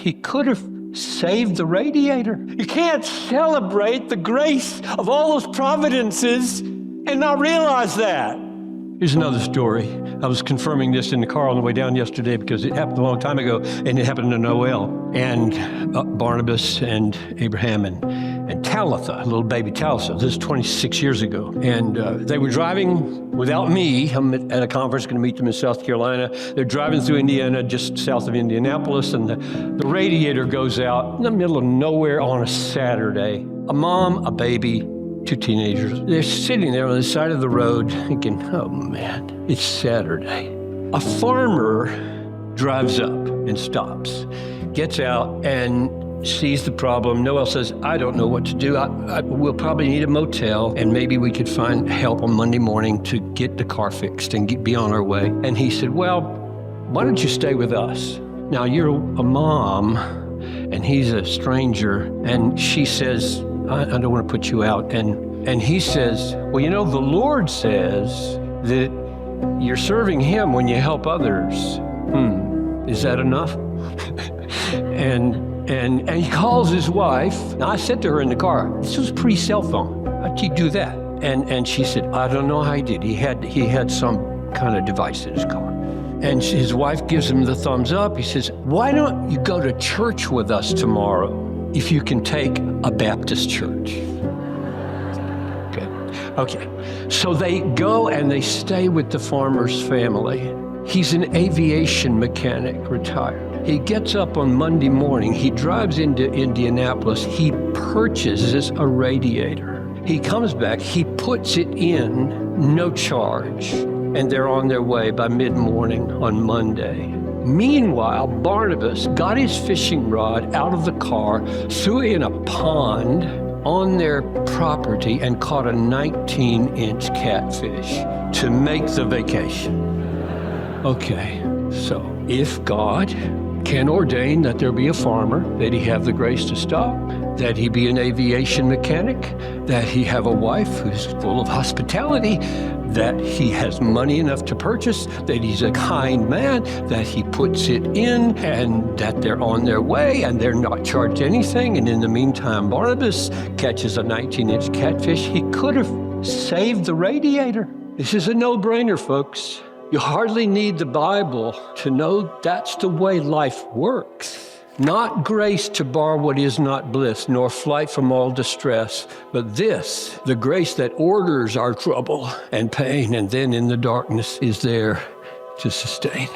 he could have saved the radiator. You can't celebrate the grace of all those providences and not realize that. Here's another story. I was confirming this in the car on the way down yesterday because it happened a long time ago, and it happened to Noel and Barnabas and Abraham and Talitha, little baby Talitha. This is 26 years ago. And they were driving without me. I'm at a conference, going to meet them in South Carolina. They're driving through Indiana, just south of Indianapolis, and the radiator goes out in the middle of nowhere on a Saturday. A mom, a baby, two teenagers. They're sitting there on the side of the road thinking, oh man, it's Saturday. A farmer drives up and stops, gets out and sees the problem. Noel says, I don't know what to do. We'll probably need a motel, and maybe we could find help on Monday morning to get the car fixed and be on our way. And he said, well, why don't you stay with us? Now you're a mom and he's a stranger, and she says, I don't want to put you out. And he says, well, you know, the Lord says that you're serving him when you help others. Is that enough? and he calls his wife. Now, I said to her in the car, this was pre-cell phone. How'd you do that? And she said, I don't know how he did. He had some kind of device in his car. And his wife gives him the thumbs up. He says, why don't you go to church with us tomorrow if you can take a Baptist church? Okay. So they go and they stay with the farmer's family. He's an aviation mechanic, retired. He gets up on Monday morning. He drives into Indianapolis. He purchases a radiator. He comes back. He puts it in, no charge. And they're on their way by mid-morning on Monday. Meanwhile, Barnabas got his fishing rod out of the car, threw it in a pond on their property, and caught a 19-inch catfish to make the vacation. Okay, so if God can ordain that there be a farmer, that he have the grace to stop, that he be an aviation mechanic, that he have a wife who's full of hospitality, that he has money enough to purchase, that he's a kind man, that he puts it in, and that they're on their way and they're not charged anything. And in the meantime, Barnabas catches a 19-inch catfish. He could have saved the radiator. This is a no-brainer, folks. You hardly need the Bible to know that's the way life works. Not grace to bar what is not bliss, nor flight from all distress, but this, the grace that orders our trouble and pain, and then in the darkness is there to sustain.